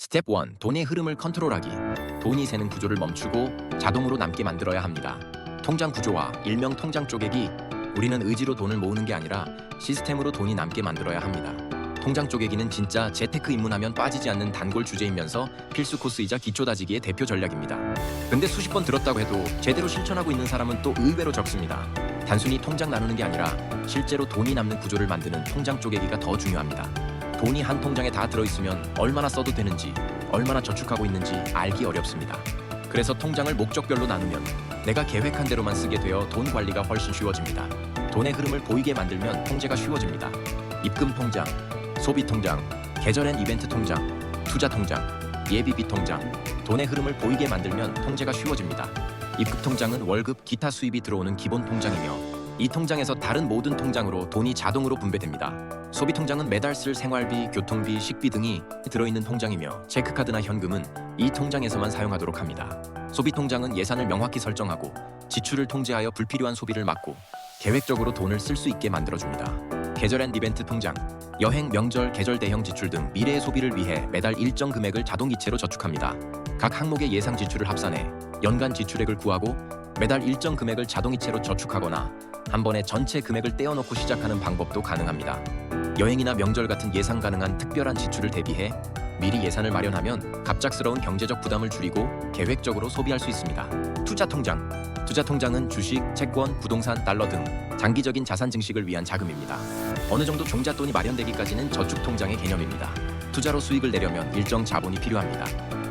스텝 1. 돈의 흐름을 컨트롤하기. 돈이 새는 구조를 멈추고 자동으로 남게 만들어야 합니다. 통장 구조화, 일명 통장 쪼개기. 우리는 의지로 돈을 모으는 게 아니라 시스템으로 돈이 남게 만들어야 합니다. 통장 쪼개기는 진짜 재테크 입문하면 빠지지 않는 단골 주제이면서 필수 코스이자 기초 다지기의 대표 전략입니다. 근데 수십 번 들었다고 해도 제대로 실천하고 있는 사람은 또 의외로 적습니다. 단순히 통장 나누는 게 아니라 실제로 돈이 남는 구조를 만드는 통장 쪼개기가 더 중요합니다. 돈이 한 통장에 다 들어있으면 얼마나 써도 되는지, 얼마나 저축하고 있는지 알기 어렵습니다. 그래서 통장을 목적별로 나누면 내가 계획한 대로만 쓰게 되어 돈 관리가 훨씬 쉬워집니다. 돈의 흐름을 보이게 만들면 통제가 쉬워집니다. 입금 통장, 소비 통장, 계절 앤 이벤트 통장, 투자 통장, 예비비 통장. 돈의 흐름을 보이게 만들면 통제가 쉬워집니다. 입금 통장은 월급, 기타 수입이 들어오는 기본 통장이며 이 통장에서 다른 모든 통장으로 돈이 자동으로 분배됩니다. 소비 통장은 매달 쓸 생활비, 교통비, 식비 등이 들어있는 통장이며 체크카드나 현금은 이 통장에서만 사용하도록 합니다. 소비 통장은 예산을 명확히 설정하고 지출을 통제하여 불필요한 소비를 막고 계획적으로 돈을 쓸 수 있게 만들어줍니다. 계절 앤 이벤트 통장, 여행, 명절, 계절 대형 지출 등 미래의 소비를 위해 매달 일정 금액을 자동이체로 저축합니다. 각 항목의 예상 지출을 합산해 연간 지출액을 구하고 매달 일정 금액을 자동이체로 저축하거나 한 번에 전체 금액을 떼어놓고 시작하는 방법도 가능합니다. 여행이나 명절 같은 예상 가능한 특별한 지출을 대비해 미리 예산을 마련하면 갑작스러운 경제적 부담을 줄이고 계획적으로 소비할 수 있습니다. 투자 통장, 투자 통장은 주식, 채권, 부동산, 달러 등 장기적인 자산 증식을 위한 자금입니다. 어느 정도 종잣돈이 마련되기까지는 저축 통장의 개념입니다. 투자로 수익을 내려면 일정 자본이 필요합니다.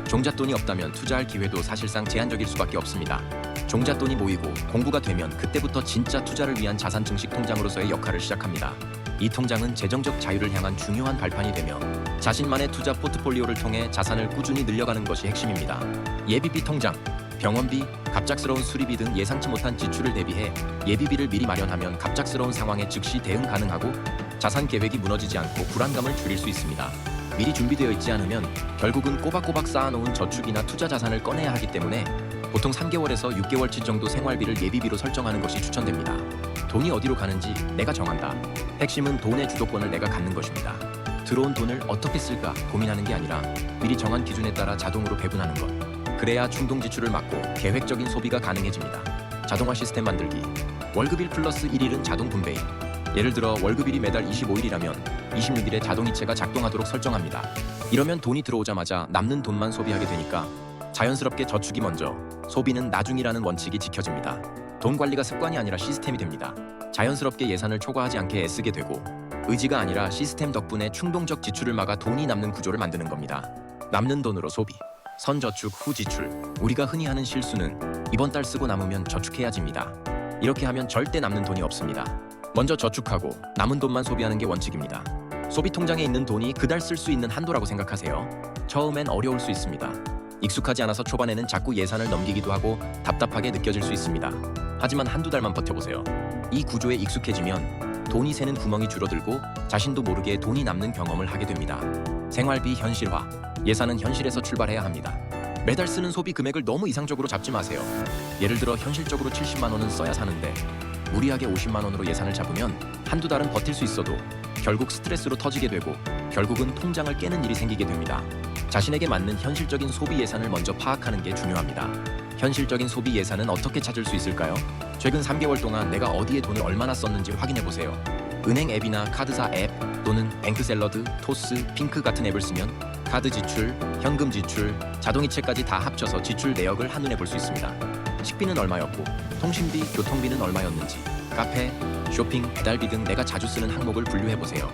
종잣돈이 없다면 투자할 기회도 사실상 제한적일 수밖에 없습니다. 종잣돈이 모이고 공부가 되면 그때부터 진짜 투자를 위한 자산 증식 통장으로서의 역할을 시작합니다. 이 통장은 재정적 자유를 향한 중요한 발판이 되며 자신만의 투자 포트폴리오를 통해 자산을 꾸준히 늘려가는 것이 핵심입니다. 예비비 통장, 병원비, 갑작스러운 수리비 등 예상치 못한 지출을 대비해 예비비를 미리 마련하면 갑작스러운 상황에 즉시 대응 가능하고 자산 계획이 무너지지 않고 불안감을 줄일 수 있습니다. 미리 준비되어 있지 않으면 결국은 꼬박꼬박 쌓아놓은 저축이나 투자 자산을 꺼내야 하기 때문에 보통 3개월에서 6개월치 정도 생활비를 예비비로 설정하는 것이 추천됩니다. 돈이 어디로 가는지 내가 정한다. 핵심은 돈의 주도권을 내가 갖는 것입니다. 들어온 돈을 어떻게 쓸까 고민하는 게 아니라 미리 정한 기준에 따라 자동으로 배분하는 것. 그래야 충동 지출을 막고 계획적인 소비가 가능해집니다. 자동화 시스템 만들기. 월급일 플러스 1일은 자동 분배인. 예를 들어 월급일이 매달 25일이라면 26일에 자동이체가 작동하도록 설정합니다. 이러면 돈이 들어오자마자 남는 돈만 소비하게 되니까 자연스럽게 저축이 먼저, 소비는 나중이라는 원칙이 지켜집니다. 돈 관리가 습관이 아니라 시스템이 됩니다. 자연스럽게 예산을 초과하지 않게 애쓰게 되고 의지가 아니라 시스템 덕분에 충동적 지출을 막아 돈이 남는 구조를 만드는 겁니다. 남는 돈으로 소비, 선저축 후 지출. 우리가 흔히 하는 실수는 이번 달 쓰고 남으면 저축해야지입니다. 이렇게 하면 절대 남는 돈이 없습니다. 먼저 저축하고 남은 돈만 소비하는 게 원칙입니다. 소비 통장에 있는 돈이 그달 쓸 수 있는 한도라고 생각하세요. 처음엔 어려울 수 있습니다. 익숙하지 않아서 초반에는 자꾸 예산을 넘기기도 하고 답답하게 느껴질 수 있습니다. 하지만 한두 달만 버텨보세요. 이 구조에 익숙해지면 돈이 새는 구멍이 줄어들고 자신도 모르게 돈이 남는 경험을 하게 됩니다. 생활비 현실화. 예산은 현실에서 출발해야 합니다. 매달 쓰는 소비 금액을 너무 이상적으로 잡지 마세요. 예를 들어 현실적으로 70만 원은 써야 사는데 무리하게 50만 원으로 예산을 잡으면 한두 달은 버틸 수 있어도 결국 스트레스로 터지게 되고 결국은 통장을 깨는 일이 생기게 됩니다. 자신에게 맞는 현실적인 소비 예산을 먼저 파악하는 게 중요합니다. 현실적인 소비 예산은 어떻게 찾을 수 있을까요? 최근 3개월 동안 내가 어디에 돈을 얼마나 썼는지 확인해보세요. 은행 앱이나 카드사 앱 또는 뱅크샐러드, 토스, 핑크 같은 앱을 쓰면 카드 지출, 현금 지출, 자동이체까지 다 합쳐서 지출 내역을 한눈에 볼 수 있습니다. 식비는 얼마였고 통신비, 교통비는 얼마였는지 카페, 쇼핑, 배달비 등 내가 자주 쓰는 항목을 분류해보세요.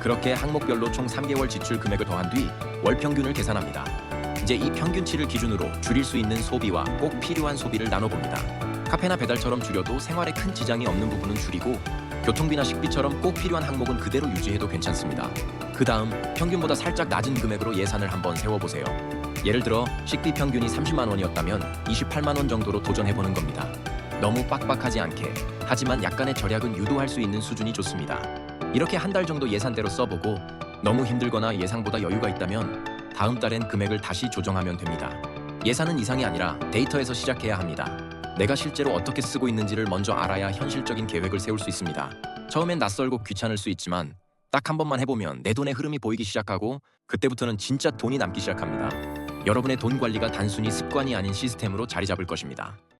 그렇게 항목별로 총 3개월 지출 금액을 더한 뒤 월 평균을 계산합니다. 이제 이 평균치를 기준으로 줄일 수 있는 소비와 꼭 필요한 소비를 나눠봅니다. 카페나 배달처럼 줄여도 생활에 큰 지장이 없는 부분은 줄이고 교통비나 식비처럼 꼭 필요한 항목은 그대로 유지해도 괜찮습니다. 그 다음 평균보다 살짝 낮은 금액으로 예산을 한번 세워보세요. 예를 들어 식비 평균이 30만 원이었다면 28만 원 정도로 도전해보는 겁니다. 너무 빡빡하지 않게, 하지만 약간의 절약은 유도할 수 있는 수준이 좋습니다. 이렇게 한 달 정도 예산대로 써보고 너무 힘들거나 예상보다 여유가 있다면 다음 달엔 금액을 다시 조정하면 됩니다. 예산은 이상이 아니라 데이터에서 시작해야 합니다. 내가 실제로 어떻게 쓰고 있는지를 먼저 알아야 현실적인 계획을 세울 수 있습니다. 처음엔 낯설고 귀찮을 수 있지만 딱 한 번만 해보면 내 돈의 흐름이 보이기 시작하고 그때부터는 진짜 돈이 남기 시작합니다. 여러분의 돈 관리가 단순히 습관이 아닌 시스템으로 자리 잡을 것입니다.